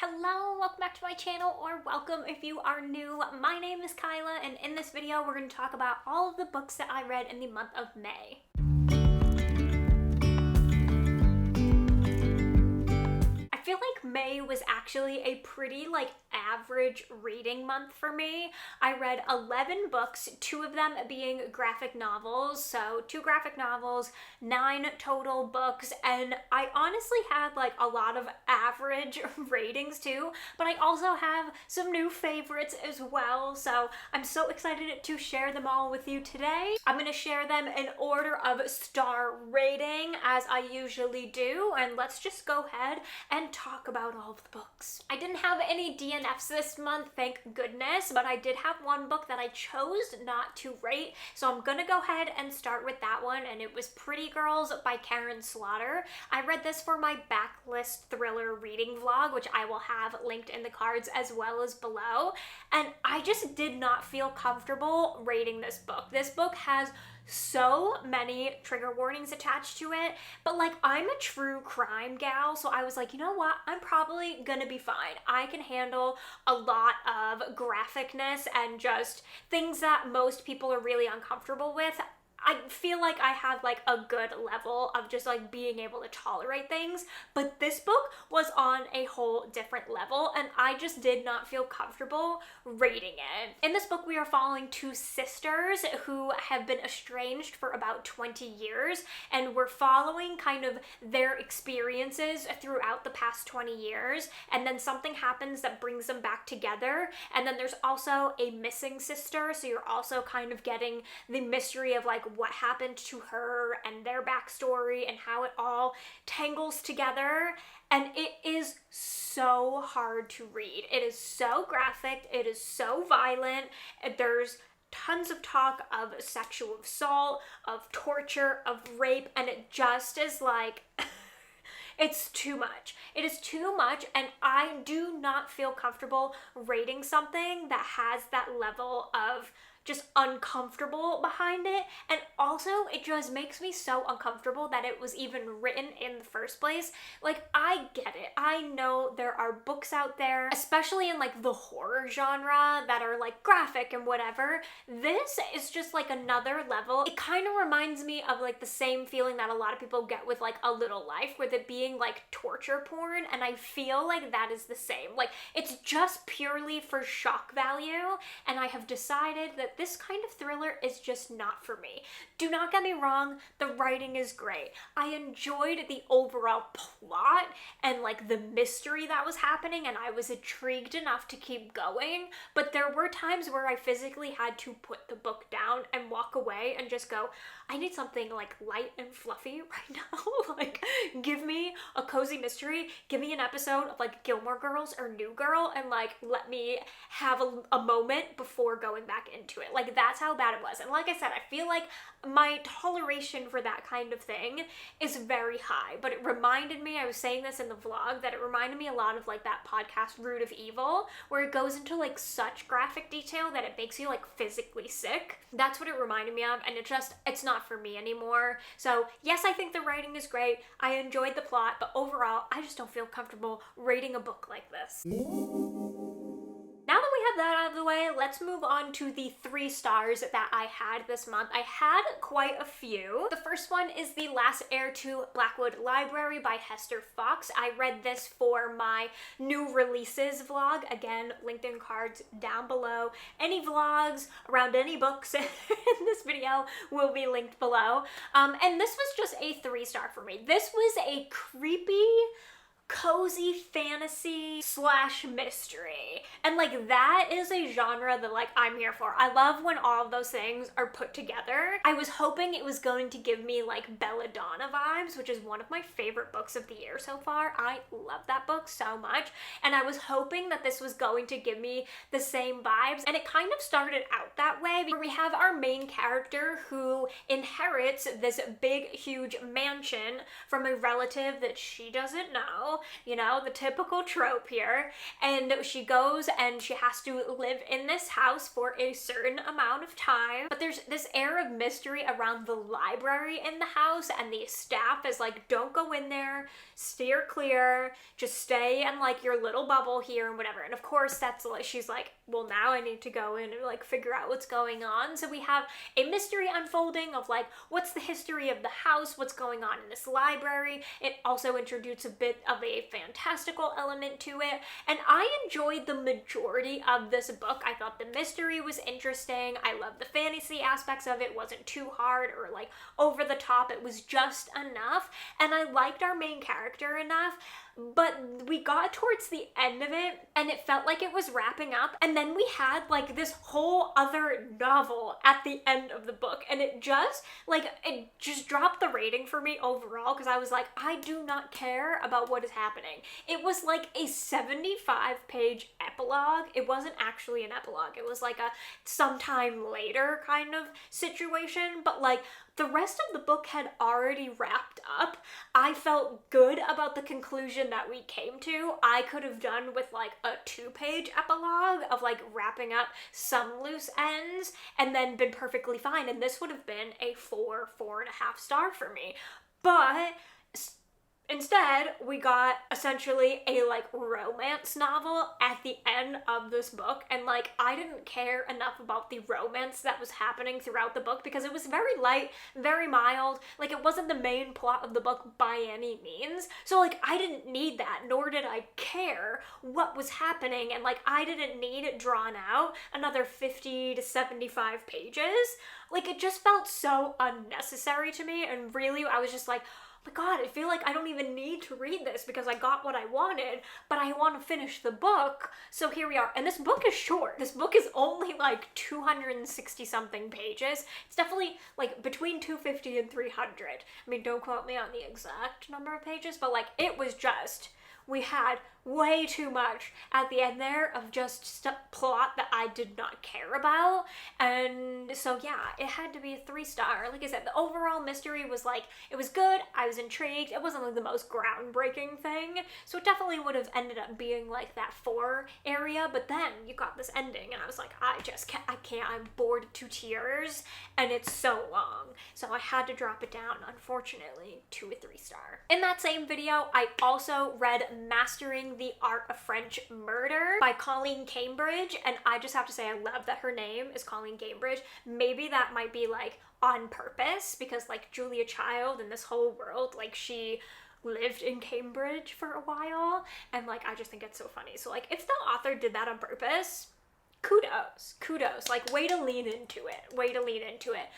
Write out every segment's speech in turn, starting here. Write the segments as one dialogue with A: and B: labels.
A: Hello, welcome back to my channel, or welcome if you are new. My name is Kyla, and in this video we're going to talk about all of the books that I read in the month of May. I feel like May was actually a pretty average reading month for me. I read 11 books, 2 of them being graphic novels, so 2 graphic novels, 9 total books, and I honestly had a lot of average ratings too, but I also have some new favorites as well, so I'm so excited to share them all with you today. I'm going to share them in order of star rating as I usually do, and let's just go ahead and talk about all of the books. I didn't have any DNFs this month, thank goodness, but I did have one book that I chose not to rate, so I'm gonna go ahead and start with that one, and it was Pretty Girls by Karen Slaughter. I read this for my Backlist thriller reading vlog, which I will have linked in the cards as well as below, and I just did not feel comfortable rating this book. This book has so many trigger warnings attached to it, but I'm a true crime gal, so I was like, you know what, I'm probably gonna be fine. I can handle a lot of graphicness and just things that most people are really uncomfortable with. I feel like I have a good level of just being able to tolerate things, but this book was on a whole different level and I just did not feel comfortable rating it. In this book we are following 2 sisters who have been estranged for about 20 years, and we're following kind of their experiences throughout the past 20 years, and then something happens that brings them back together, and then there's also a missing sister, so you're also kind of getting the mystery of what happened to her and their backstory and how it all tangles together. And it is so hard to read. It is so graphic, it is so violent, there's tons of talk of sexual assault, of torture, of rape, and it just is it's too much. It is too much, and I do not feel comfortable rating something that has that level of just uncomfortable behind it, and also it just makes me so uncomfortable that it was even written in the first place. I get it. I know there are books out there, especially in the horror genre, that are graphic and whatever. This is just another level. It kind of reminds me of the same feeling that a lot of people get with A Little Life, with it being torture porn, and I feel that is the same. It's just purely for shock value, and I have decided that this kind of thriller is just not for me. Do not get me wrong, the writing is great. I enjoyed the overall plot and the mystery that was happening, and I was intrigued enough to keep going, but there were times where I physically had to put the book down and walk away and just go, I need something light and fluffy right now. Give me a cozy mystery, give me an episode of Gilmore Girls or New Girl, and let me have a moment before going back into it. That's how bad it was. And like I said, I feel my toleration for that kind of thing is very high, but it reminded me, I was saying this in the vlog, that it reminded me a lot of that podcast Root of Evil, where it goes into such graphic detail that it makes you physically sick. That's what it reminded me of, and it's not for me anymore. So yes, I think the writing is great, I enjoyed the plot, but overall I just don't feel comfortable rating a book like this. Now that we have that out of the way, let's move on to the 3 stars that I had this month. I had quite a few. The first one is The Last Heir to Blackwood Library by Hester Fox. I read this for my new releases vlog. Again, linked in cards down below. Any vlogs around any books in this video will be linked below. And this was just a 3-star for me. This was a creepy, cozy fantasy / mystery, and that is a genre that I'm here for. I love when all of those things are put together. I was hoping it was going to give me Belladonna vibes, which is one of my favorite books of the year so far. I love that book so much, and I was hoping that this was going to give me the same vibes, and it kind of started out that way, where we have our main character who inherits this big huge mansion from a relative that she doesn't know, typical, the typical trope here. And she goes and she has to live in this house for a certain amount of time. But there's this air of mystery around the library in the house, and the staff is like, don't go in there, steer clear, just stay in like your little bubble here and whatever. And of course that's like, she's like, well, now I need to go in and like figure out what's going on. So we have a mystery unfolding of like, what's the history of the house, what's going on in this library. It also introduced a bit of a fantastical element to it, and I enjoyed the majority of this book. I thought the mystery was interesting. I loved the fantasy aspects of it. It wasn't too hard or like over the top. It was just enough, and I liked our main character enough. But we got towards the end of it and it felt like it was wrapping up, and then we had like this whole other novel at the end of the book, and it just dropped the rating for me overall, because I was like, I do not care about what is happening. It was like a 75-page epilogue. It wasn't actually an epilogue. It was like a sometime later kind of situation, but like the rest of the book had already wrapped up. I felt good about the conclusion that we came to. I could have done with like a 2-page epilogue of like wrapping up some loose ends and then been perfectly fine. And this would have been a 4.5 star for me. But instead, we got essentially a like romance novel at the end of this book, and like I didn't care enough about the romance that was happening throughout the book because it was very light, very mild. Like it wasn't the main plot of the book by any means. So like I didn't need that, nor did I care what was happening, and like I didn't need it drawn out another 50 to 75 pages. Like it just felt so unnecessary to me, and really I was just like, oh my god, I feel like I don't even need to read this because I got what I wanted, but I want to finish the book, so here we are. And this book is short. This book is only like 260 something pages. It's definitely like between 250 and 300. I mean, don't quote me on the exact number of pages, but like it was just, we had way too much at the end there of just plot that I did not care about. And so yeah, it had to be a 3-star. Like I said, the overall mystery was like, it was good, I was intrigued. It wasn't like the most groundbreaking thing, so it definitely would have ended up being like that 4 area. But then you got this ending and I was like, I can't, I'm bored to tears, and it's so long, so I had to drop it down, unfortunately, to a 3-star. In that same video, I also read Mastering the Art of French Murder by Colleen Cambridge, and I just have to say I love that her name is Colleen Cambridge. Maybe that might be like on purpose, because like Julia Child and this whole world, like she lived in Cambridge for a while, and like I just think it's so funny. So like if the author did that on purpose, kudos, like way to lean into it.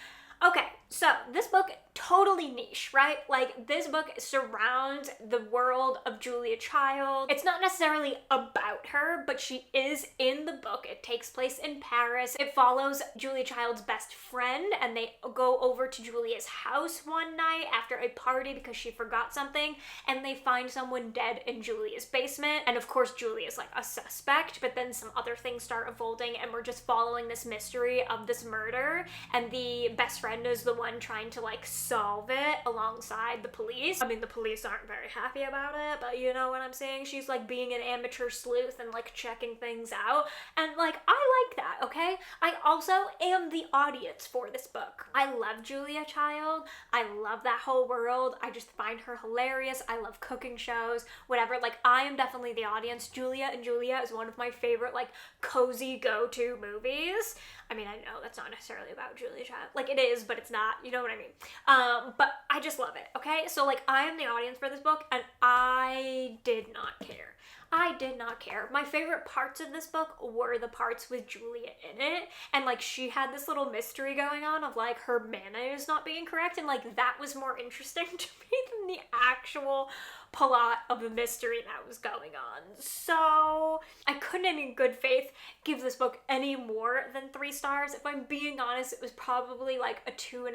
A: Okay, so this book, totally niche, right? Like this book surrounds the world of Julia Child. It's not necessarily about her, but she is in the book. It takes place in Paris. It follows Julia Child's best friend, and they go over to Julia's house one night after a party because she forgot something, and they find someone dead in Julia's basement. And of course, Julia's like a suspect, but then some other things start unfolding, and we're just following this mystery of this murder, and the best friend is the one trying to like solve it alongside the police. I mean, the police aren't very happy about it, but you know what I'm saying? She's like being an amateur sleuth and like checking things out, and like I like that, okay? I also am the audience for this book. I love Julia Child. I love that whole world. I just find her hilarious. I love cooking shows, whatever. Like I am definitely the audience. Julia and Julia is one of my favorite like cozy go-to movies. I mean, I know that's not necessarily about Julia Child. Like it is, but it's not, you know what I mean? But I just love it, okay? So like I am the audience for this book, and I did not care. I did not care. My favorite parts of this book were the parts with Julia in it, and like she had this little mystery going on of like her mayonnaise not being correct, and like that was more interesting to me than the actual plot of the mystery that was going on. So I couldn't in good faith give this book any more than 3 stars. If I'm being honest, it was probably like a 2.5,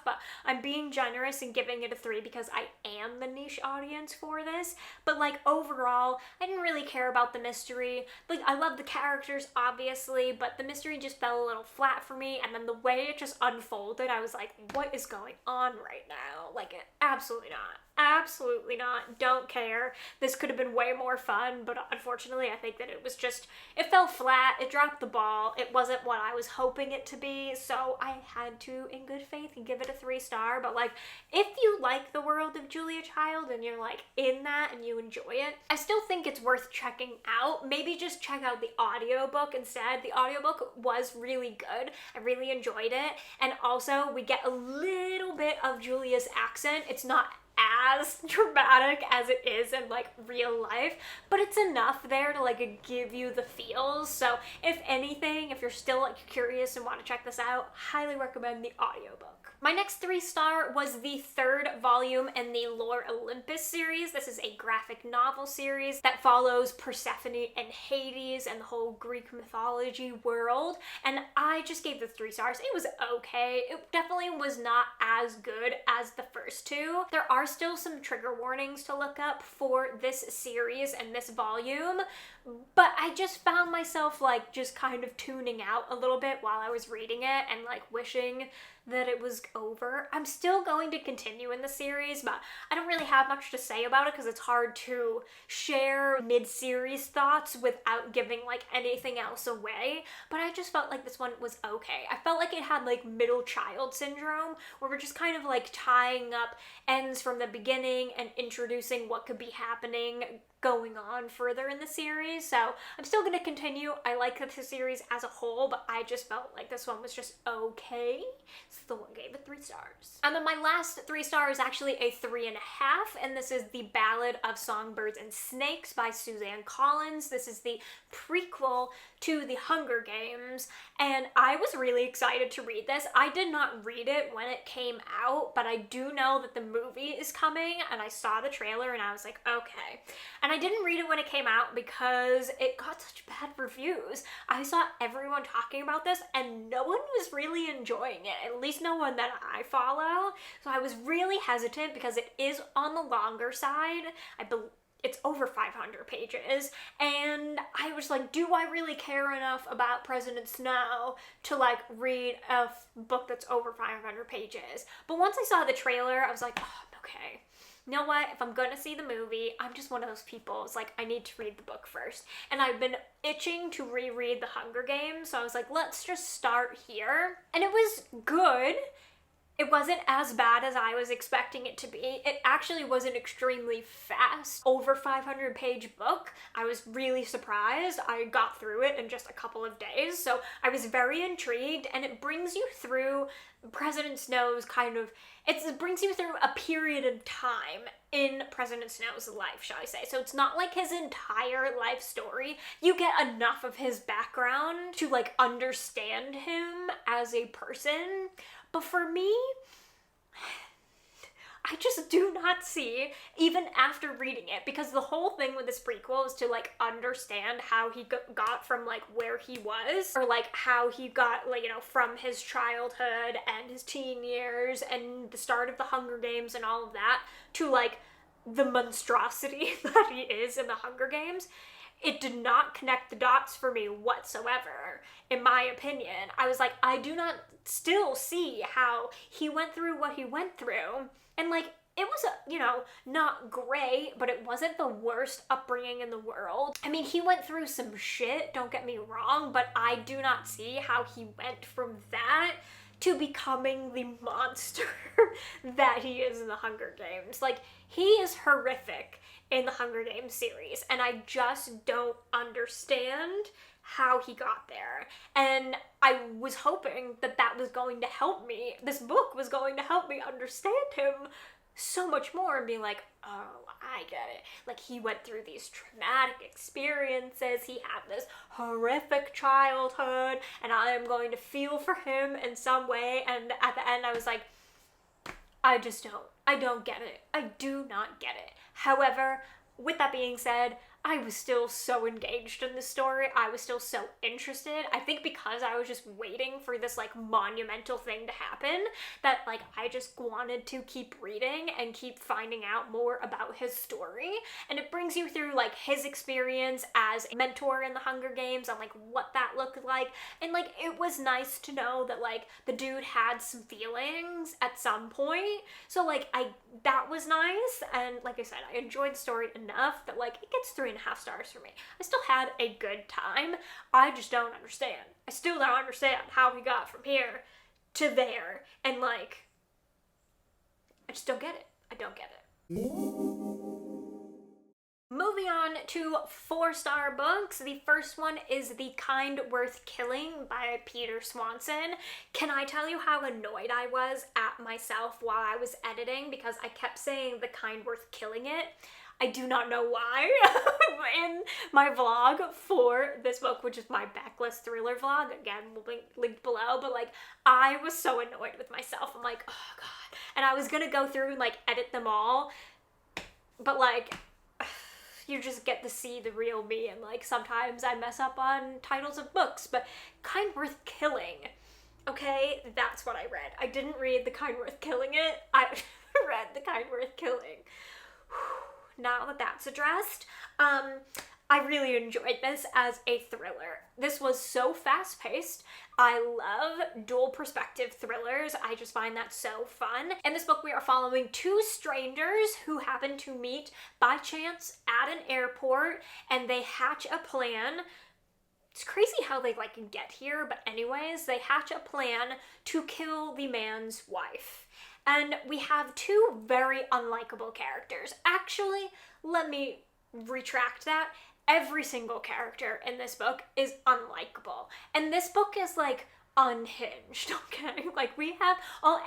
A: but I'm being generous and giving it a 3 because I am the niche audience for this. But like overall, I didn't really care about the mystery. Like I love the characters obviously, but the mystery just fell a little flat for me, and then the way it just unfolded, I was like, what is going on right now? Like absolutely not. Absolutely not. Don't care. This could have been way more fun, but unfortunately, I think that it fell flat. It dropped the ball. It wasn't what I was hoping it to be, so I had to, in good faith, give it a 3-star. But like, if you like the world of Julia Child and you're like in that and you enjoy it, I still think it's worth checking out. Maybe just check out the audiobook instead. The audiobook was really good. I really enjoyed it. And also, we get a little bit of Julia's accent. It's not as dramatic as it is in like real life, but it's enough there to like give you the feels. So if anything, if you're still like curious and want to check this out, highly recommend the audiobook. My next 3-star was the 3rd volume in the Lore Olympus series. This is a graphic novel series that follows Persephone and Hades and the whole Greek mythology world. And I just gave this 3 stars. It was okay. It definitely was not as good as the first 2. There are still some trigger warnings to look up for this series and this volume, but I just found myself like just kind of tuning out a little bit while I was reading it and like wishing that it was over. I'm still going to continue in the series, but I don't really have much to say about it because it's hard to share mid-series thoughts without giving like anything else away. But I just felt like this one was okay. I felt like it had like middle child syndrome, where we're just kind of like tying up ends from the beginning and introducing what could be happening going on further in the series. So I'm still going to continue. I like the series as a whole, but I just felt like this one was just okay. So the one gave it 3 stars. And then my last 3 star is actually a 3.5, and this is The Ballad of Songbirds and Snakes by Suzanne Collins. This is the prequel to The Hunger Games, and I was really excited to read this. I did not read it when it came out, but I do know that the movie is coming, and I saw the trailer and I was like, okay. And I didn't read it when it came out because it got such bad reviews. I saw everyone talking about this and no one was really enjoying it, at least no one that I follow. So I was really hesitant because it is on the longer side. It's over 500 pages, and I was like, do I really care enough about President Snow to like read a book that's over 500 pages? But once I saw the trailer, I was like, oh, okay. You know what? If I'm gonna see the movie, I'm just one of those people. It's like, I need to read the book first. And I've been itching to reread The Hunger Games, so I was like, let's just start here. And it was good. It wasn't as bad as I was expecting it to be. It actually was an extremely fast, over 500-page book. I was really surprised. I got through it in just a couple of days, so I was very intrigued, and it brings you through President Snow's it brings you through a period of time in President Snow's life, shall I say. So it's not like his entire life story. You get enough of his background to like understand him as a person. But for me, I just do not see, even after reading it, because the whole thing with this prequel is to like understand how he got from like where he was, or like how he got like, you know, from his childhood and his teen years and the start of the Hunger Games and all of that to like the monstrosity that he is in the Hunger Games. It did not connect the dots for me whatsoever, in my opinion. I was like, I do not still see how he went through what he went through. And like, it was, not great, but it wasn't the worst upbringing in the world. I mean, he went through some shit, don't get me wrong, but I do not see how he went from that to becoming the monster that he is in the Hunger Games. Like, he is horrific in the Hunger Games series, and I just don't understand how he got there. And I was hoping that that was going to help me. This book was going to help me understand him so much more and be like, oh, I get it. Like, he went through these traumatic experiences. He had this horrific childhood, and I am going to feel for him in some way. And at the end, I was like, I don't get it. I do not get it. However, with that being said, I was still so engaged in the story. I was still so interested. I think because I was just waiting for this like monumental thing to happen, that like I just wanted to keep reading and keep finding out more about his story. And it brings you through like his experience as a mentor in the Hunger Games and like what that looked like. And like it was nice to know that like the dude had some feelings at some point. So like that was nice. And like I said, I enjoyed the story enough that like it gets 3.5 stars for me. I still had a good time. I just don't understand. I still don't understand how we got from here to there. And like, I just don't get it. I don't get it. Moving on to 4-star books. The first one is The Kind Worth Killing by Peter Swanson. Can I tell you how annoyed I was at myself while I was editing because I kept saying The Kind Worth Killing It? I do not know why. In my vlog for this book, which is my Backlist thriller vlog, again, will be linked below, but like, I was so annoyed with myself. I'm like, oh god. And I was gonna go through and like edit them all, but like, you just get to see the real me, and like, sometimes I mess up on titles of books, but Kind Worth Killing, okay, that's what I read. I didn't read The Kind Worth Killing It, I read The Kind Worth Killing. Now that that's addressed, I really enjoyed this as a thriller. This was so fast-paced. I love dual perspective thrillers. I just find that so fun. In this book, we are following 2 strangers who happen to meet by chance at an airport, and they hatch a plan. It's crazy how they like get here, but anyways, they hatch a plan to kill the man's wife. And we have 2 very unlikable characters. Actually, let me retract that. Every single character in this book is unlikable. And this book is like unhinged, okay? Like we have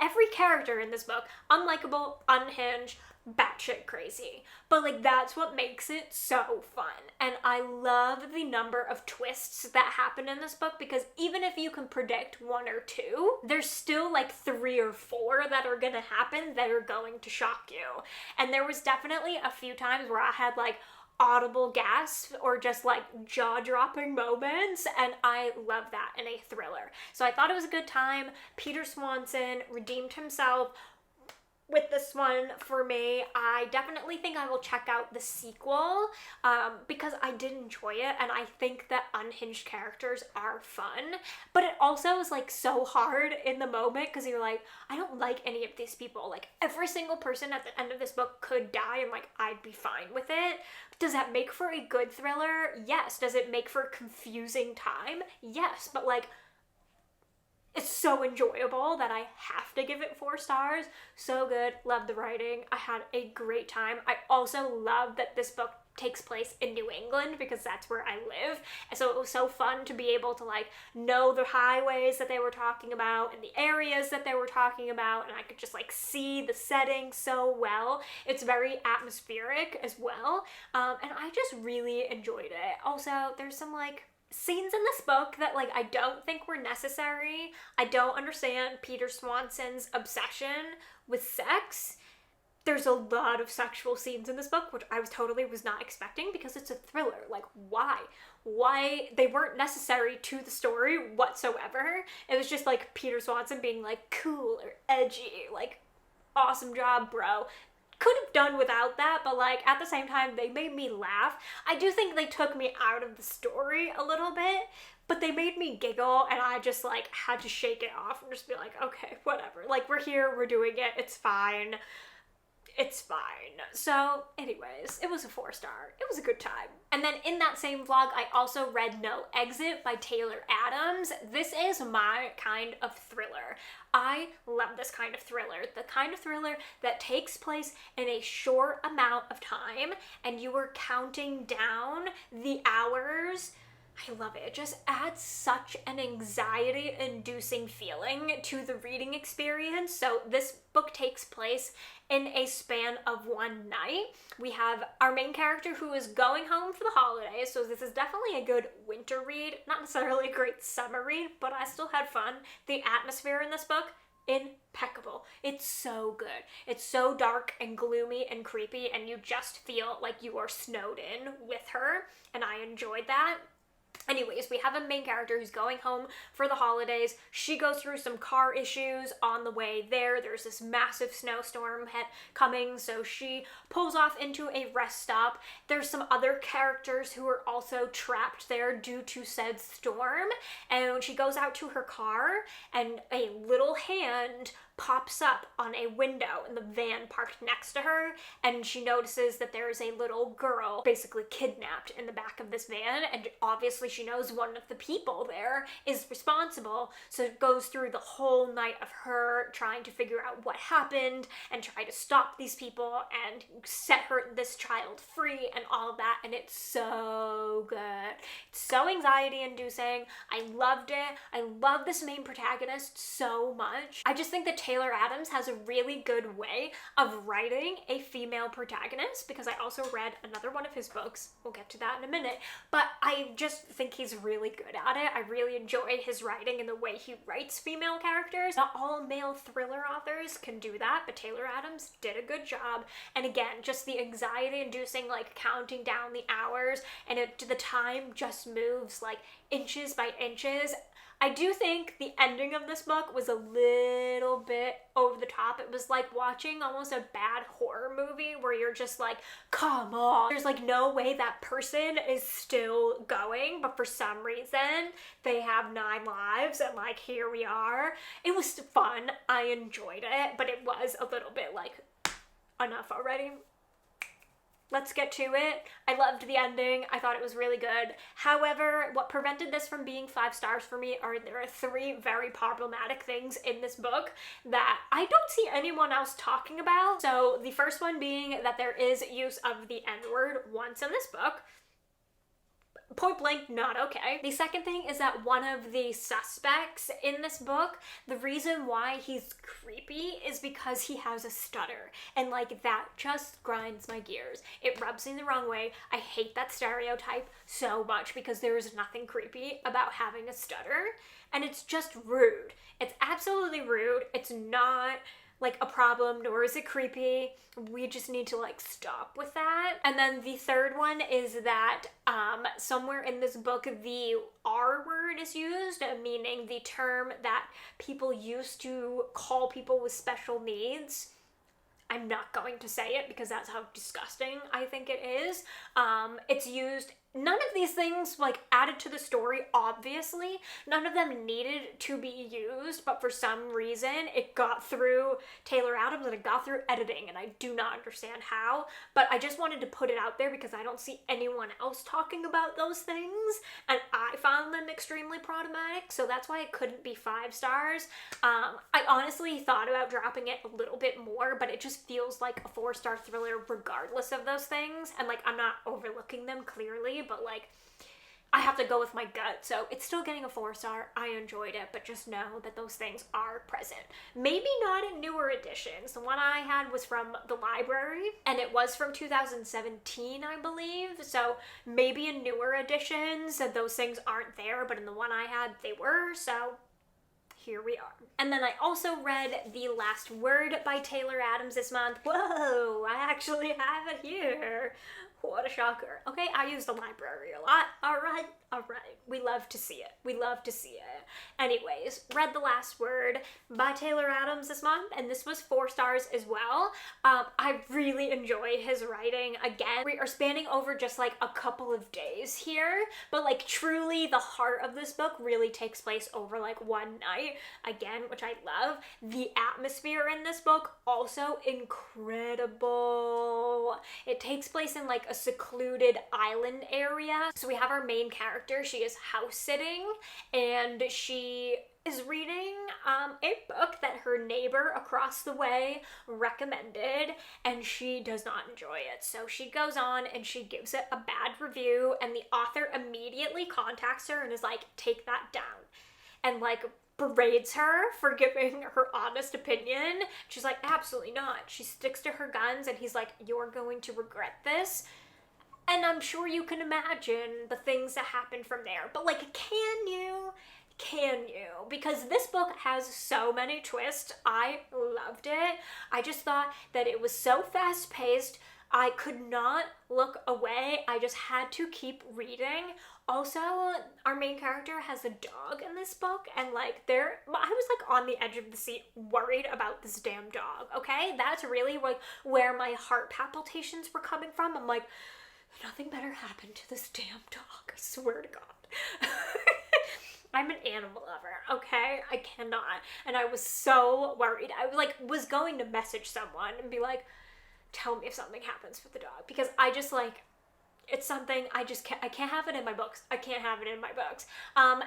A: every character in this book, unlikable, unhinged, batshit crazy. But like that's what makes it so fun. And I love the number of twists that happen in this book, because even if you can predict 1 or 2, there's still like 3 or 4 that are gonna happen that are going to shock you. And there was definitely a few times where I had like audible gasps or just like jaw-dropping moments, and I love that in a thriller. So I thought it was a good time. Peter Swanson redeemed himself with this one for me. I definitely think I will check out the sequel because I did enjoy it, and I think that unhinged characters are fun, but it also is like so hard in the moment because you're like, I don't like any of these people. Like every single person at the end of this book could die and like I'd be fine with it. Does that make for a good thriller? Yes. Does it make for confusing time? Yes. But like, it's so enjoyable that I have to give it 4 stars. So good. Love the writing. I had a great time. I also love that this book takes place in New England because that's where I live. And so it was so fun to be able to like know the highways that they were talking about and the areas that they were talking about, and I could just like see the setting so well. It's very atmospheric as well. And I just really enjoyed it. Also, there's some like scenes in this book that like I don't think were necessary. I don't understand Peter Swanson's obsession with sex. There's a lot of sexual scenes in this book, which I was not expecting because it's a thriller. Like, why? Why? They weren't necessary to the story whatsoever. It was just like Peter Swanson being like cool or edgy, like awesome job, bro. Could have done without that, but like at the same time they made me laugh. I do think they took me out of the story a little bit, but they made me giggle, and I just like had to shake it off and just be like, okay, whatever. Like we're here, we're doing it, it's fine. It's fine. So anyways, it was a 4-star. It was a good time. And then in that same vlog, I also read No Exit by Taylor Adams. This is my kind of thriller. I love this kind of thriller. The kind of thriller that takes place in a short amount of time and you are counting down the hours. I love it. It just adds such an anxiety-inducing feeling to the reading experience. So this book takes place in a span of 1 night. We have our main character who is going home for the holidays, so this is definitely a good winter read. Not necessarily a great summer read, but I still had fun. The atmosphere in this book, impeccable. It's so good. It's so dark and gloomy and creepy, and you just feel like you are snowed in with her, and I enjoyed that. Anyways, we have a main character who's going home for the holidays. She goes through some car issues on the way there. There's this massive snowstorm coming, so she pulls off into a rest stop. There's some other characters who are also trapped there due to said storm, and she goes out to her car, and a little hand pops up on a window in the van parked next to her, and she notices that there is a little girl basically kidnapped in the back of this van, and obviously she knows one of the people there is responsible, so it goes through the whole night of her trying to figure out what happened and try to stop these people and set this child free and all of that, and it's so good. It's so anxiety inducing. I loved it. I love this main protagonist so much. I just think that Taylor Adams has a really good way of writing a female protagonist, because I also read another one of his books. We'll get to that in a minute, but I just think he's really good at it. I really enjoy his writing and the way he writes female characters. Not all male thriller authors can do that, but Taylor Adams did a good job. And again, just the anxiety inducing, like counting down the hours, and the time just moves like inches by inches. I do think the ending of this book was a little bit over the top. It was like watching almost a bad horror movie where you're just like, come on. There's like no way that person is still going, but for some reason they have 9 lives, and like here we are. It was fun. I enjoyed it, but it was a little bit like, enough already. Let's get to it. I loved the ending. I thought it was really good. However, what prevented this from being 5 stars for me are there are 3 very problematic things in this book that I don't see anyone else talking about. So the first one being that there is use of the N-word once in this book. Point blank, not okay. The second thing is that one of the suspects in this book, the reason why he's creepy is because he has a stutter. And like that just grinds my gears. It rubs me the wrong way. I hate that stereotype so much because there is nothing creepy about having a stutter. And it's just rude. It's absolutely rude. It's not like a problem, nor is it creepy. We just need to like stop with that. And then the third one is that somewhere in this book the R word is used, meaning the term that people used to call people with special needs. I'm not going to say it because that's how disgusting I think it is. It's used. None of these things like added to the story, obviously. None of them needed to be used, but for some reason it got through Taylor Adams and it got through editing, and I do not understand how, but I just wanted to put it out there because I don't see anyone else talking about those things, and I found them extremely problematic, so that's why it couldn't be 5 stars. I honestly thought about dropping it a little bit more, but it just feels like a 4-star thriller regardless of those things, and like I'm not overlooking them clearly, but like I have to go with my gut, so it's still getting a 4-star. I enjoyed it, but just know that those things are present. Maybe not in newer editions. The one I had was from the library, and it was from 2017, I believe, so maybe in newer editions those things aren't there, but in the one I had, they were, so here we are. And then I also read The Last Word by Taylor Adams this month. Whoa, I actually have it here. What a shocker. Okay, I use the library a lot. All right. We love to see it. Anyways, read The Last Word by Taylor Adams this month, and this was 4 stars as well. I really enjoyed his writing. Again, we are spanning over just like a couple of days here, but like truly the heart of this book really takes place over like one night, again, which I love. The atmosphere in this book, also incredible. It takes place in like a secluded island area. So we have our main character. She is house sitting, and she is reading a book that her neighbor across the way recommended, and she does not enjoy it. So she goes on and she gives it a bad review, and the author immediately contacts her and is like, take that down, and like berates her for giving her honest opinion. She's like, absolutely not. She sticks to her guns, and he's like, you're going to regret this. And I'm sure you can imagine the things that happened from there. But like, can you? can you? Because this book has so many twists. I loved it. I just thought that it was so fast-paced. I could not look away. I just had to keep reading. Also, our main character has a dog in this book, and like I was like on the edge of the seat worried about this damn dog, okay? That's really like where my heart palpitations were coming from. I'm like, nothing better happened to this damn dog, I swear to God. I'm an animal lover, okay? I cannot. And I was so worried. I was going to message someone and be like, tell me if something happens with the dog, because I just like, it's something I can't have it in my books. I can't have it in my books. And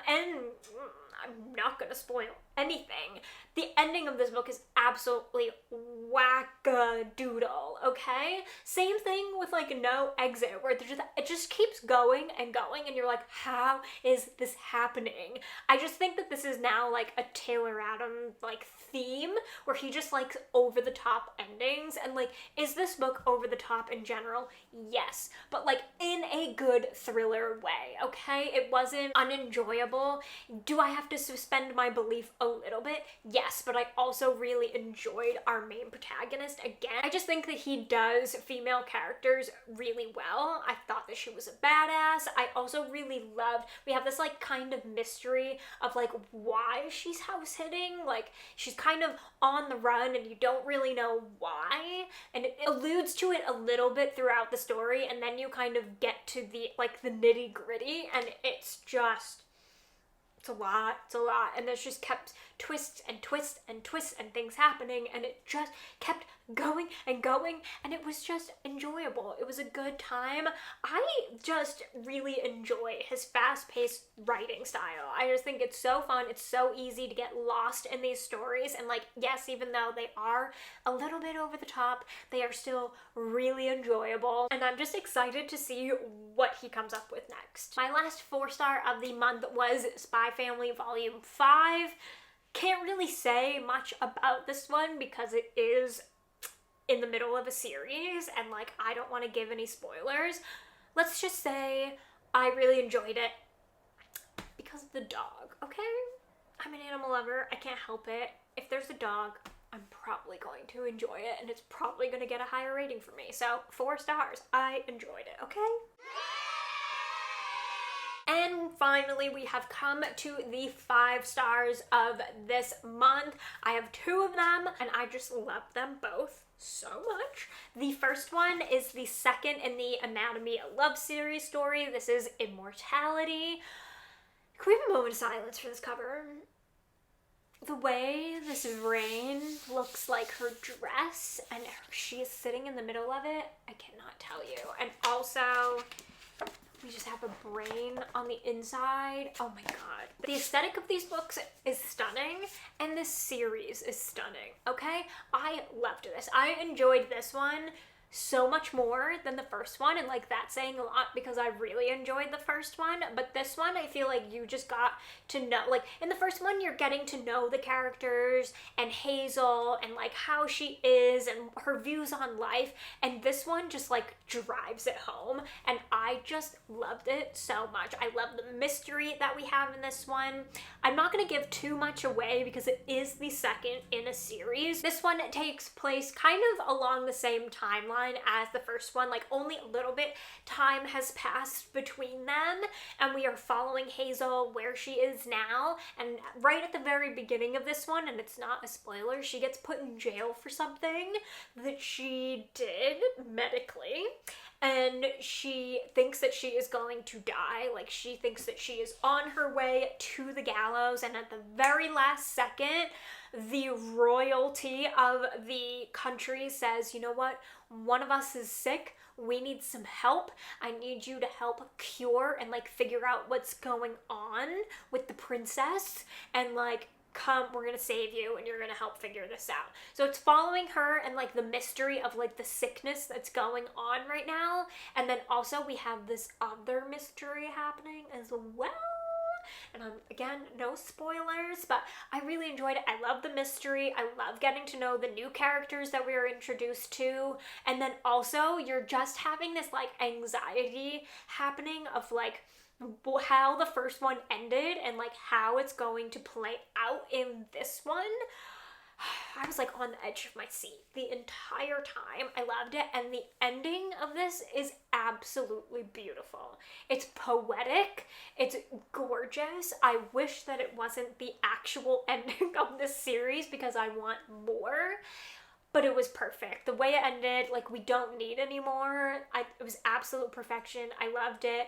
A: I'm not gonna spoil anything. The ending of this book is absolutely wackadoodle, okay? Same thing with like No Exit, where it just keeps going and going, and you're like, how is this happening? I just think that this is now like a Taylor Adams like theme, where he just likes over the top endings. And like, is this book over the top in general? Yes, but like in a good thriller way, okay? It wasn't unenjoyable. Do I have to suspend my belief a little bit? Yes, but I also really enjoyed our main protagonist. Again, I just think that he does female characters really well. I thought that she was a badass. I also really loved, we have this like kind of mystery of like why she's house hitting. Like, she's kind of on the run and you don't really know why, and it alludes to it a little bit throughout the story, and then you kind of get to the like the nitty gritty, and it's a lot, and there's just kept twists and twists and twists and things happening, and it just kept going and going, and it was just enjoyable. It was a good time. I just really enjoy his fast-paced writing style. I just think it's so fun. It's so easy to get lost in these stories, and like, yes, even though they are a little bit over the top, they are still really enjoyable, and I'm just excited to see what he comes up with next. My last 4-star of the month was Spy Family Volume 5. Can't really say much about this one because it is in the middle of a series, and like, I don't want to give any spoilers. Let's just say I really enjoyed it because of the dog, okay? I'm an animal lover. I can't help it. If there's a dog, I'm probably going to enjoy it, and it's probably going to get a higher rating for me. So 4 stars. I enjoyed it, okay? And finally, we have come to the 5 stars of this month. I have 2 of them, and I just love them both so much. The first one is the second in the Anatomy of Love series story. This is Immortality. Can we have a moment of silence for this cover? The way this Rain looks like her dress, and she is sitting in the middle of it, I cannot tell you. And also, we just have a brain on the inside. Oh my god. The aesthetic of these books is stunning, and this series is stunning, okay? I loved this. I enjoyed this one so much more than the first one, and like, that's saying a lot because I really enjoyed the first one, but this one I feel like you just got to know, like in the first one you're getting to know the characters and Hazel and like how she is and her views on life, and this one just like drives it home, and I just loved it so much. I love the mystery that we have in this one. I'm not going to give too much away because it is the second in a series. This one takes place kind of along the same timeline as the first one, like only a little bit time has passed between them, and we are following Hazel where she is now, and right at the very beginning of this one, and it's not a spoiler, she gets put in jail for something that she did medically, and she thinks that she is going to die. Like, she thinks that she is on her way to the gallows, and at the very last second, the royalty of the country says, you know what, one of us is sick, we need some help, I need you to help cure and like figure out what's going on with the princess, and like, come, we're gonna save you and you're gonna help figure this out. So it's following her and like the mystery of like the sickness that's going on right now, and then also we have this other mystery happening as well. And again, no spoilers, but I really enjoyed it. I love the mystery. I love getting to know the new characters that we were introduced to. And then also, you're just having this like anxiety happening of like, how the first one ended and like how it's going to play out in this one, I was like on the edge of my seat the entire time. I loved it, and the ending of this is absolutely beautiful. It's poetic, it's gorgeous. I wish that it wasn't the actual ending of this series because I want more, but it was perfect. The way it ended, like, we don't need any more. It was absolute perfection. I loved it.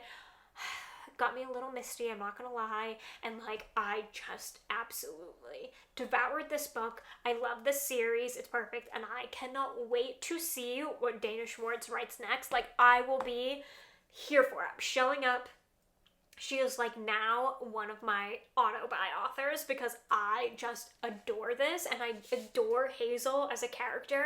A: Got me a little misty, I'm not gonna lie, and like I just absolutely devoured this book. I love this series, it's perfect, and I cannot wait to see what Dana Schwartz writes next. Like, I will be here for it. I'm showing up. She is like now one of my auto-buy authors because I just adore this, and I adore Hazel as a character.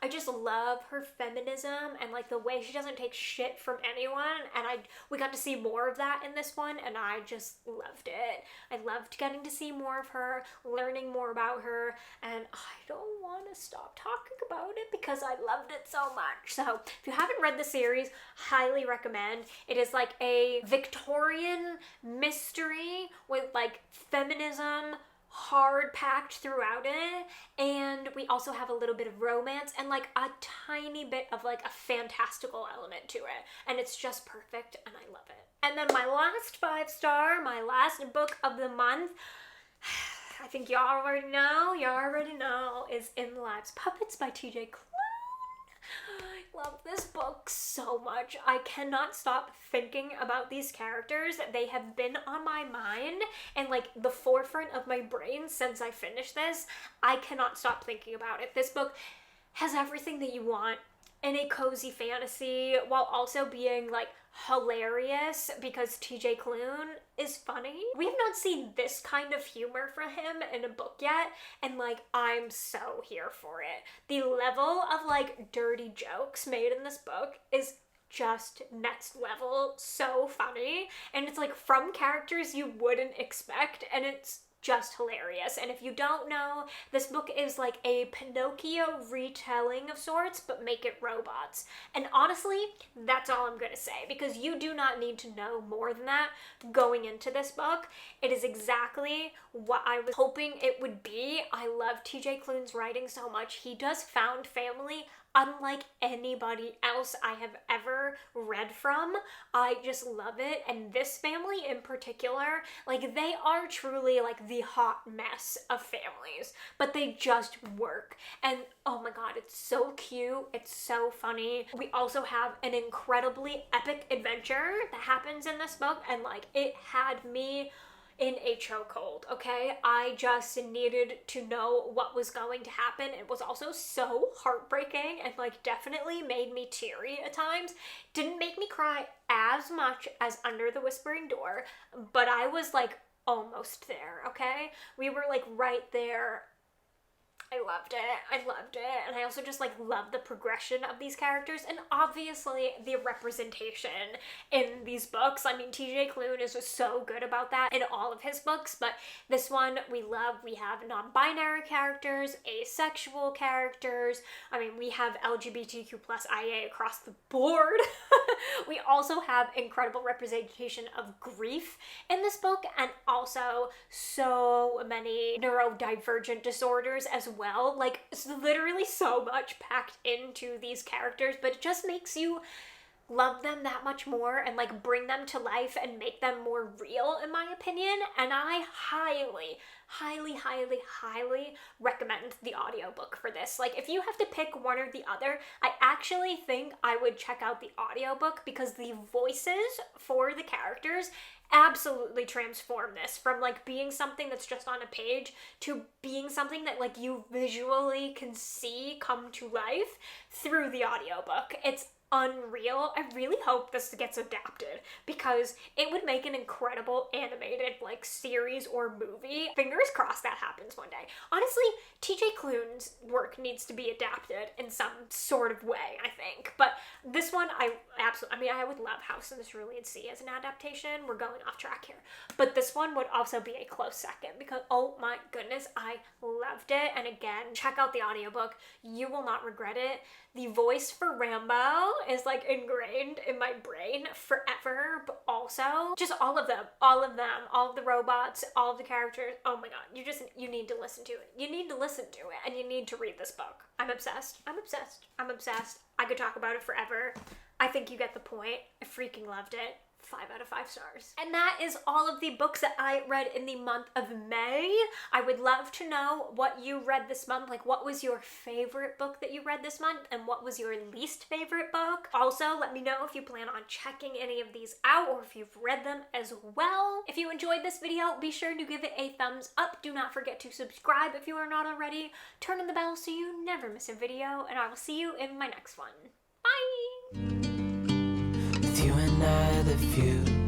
A: I just love her feminism and like the way she doesn't take shit from anyone, and we got to see more of that in this one, and I just loved it. I loved getting to see more of her, learning more about her, and I don't want to stop talking about it because I loved it so much. So if you haven't read the series, highly recommend. It is like a Victorian mystery with like feminism hard packed throughout it, and we also have a little bit of romance and like a tiny bit of like a fantastical element to it, and it's just perfect, and I love it. And then my last 5-star, my last book of the month, I think y'all already know, is In the Lives Puppets by TJ Klune. I love this book so much. I cannot stop thinking about these characters. They have been on my mind and like the forefront of my brain since I finished this. I cannot stop thinking about it. This book has everything that you want in a cozy fantasy while also being like hilarious because TJ Klune is funny. We have not seen this kind of humor from him in a book yet, and like I'm so here for it. The level of like dirty jokes made in this book is just next level, so funny, and it's like from characters you wouldn't expect, and it's just hilarious. And if you don't know, this book is like a Pinocchio retelling of sorts, but make it robots. And honestly, that's all I'm gonna say, because you do not need to know more than that going into this book. It is exactly what I was hoping it would be. I love TJ Klune's writing so much. He does found family unlike anybody else I have ever read from. I just love it, and this family in particular, like they are truly like the hot mess of families, but they just work, and oh my god, it's so cute, it's so funny. We also have an incredibly epic adventure that happens in this book, and like it had me in a chokehold, okay? I just needed to know what was going to happen. It was also so heartbreaking and like definitely made me teary at times. Didn't make me cry as much as Under the Whispering Door, but I was like almost there, okay? We were like right there. I loved it, and I also just like love the progression of these characters, and obviously the representation in these books. I mean, TJ Klune is just so good about that in all of his books, but this one we love. We have non-binary characters, asexual characters, I mean, we have LGBTQ plus IA across the board. We also have incredible representation of grief in this book, and also so many neurodivergent disorders as well. Like, it's literally so much packed into these characters, but it just makes you love them that much more and like bring them to life and make them more real, in my opinion. And I highly recommend the audiobook for this. Like, if you have to pick one or the other, I actually think I would check out the audiobook, because the voices for the characters absolutely transform this from like being something that's just on a page to being something that like you visually can see come to life through the audiobook. It's unreal. I really hope this gets adapted, because it would make an incredible animated like series or movie. Fingers crossed that happens one day. Honestly, TJ Klune's work needs to be adapted in some sort of way, I think. But this one, I would love House in the Cerulean Sea as an adaptation. We're going off track here. But this one would also be a close second, because oh my goodness, I loved it. And again, check out the audiobook. You will not regret it. The voice for Rambo is like ingrained in my brain forever, but also just all of them, all of the robots, all of the characters. Oh my god, you need to listen to it. You need to listen to it, and you need to read this book. I'm obsessed. I could talk about it forever. I think you get the point. I freaking loved it. 5 out of 5 stars. And that is all of the books that I read in the month of May. I would love to know what you read this month. Like, what was your favorite book that you read this month, and what was your least favorite book? Also, let me know if you plan on checking any of these out, or if you've read them as well. If you enjoyed this video, be sure to give it a thumbs up. Do not forget to subscribe if you are not already. Turn on the bell so you never miss a video, and I will see you in my next one. Bye!
B: With you and I, the future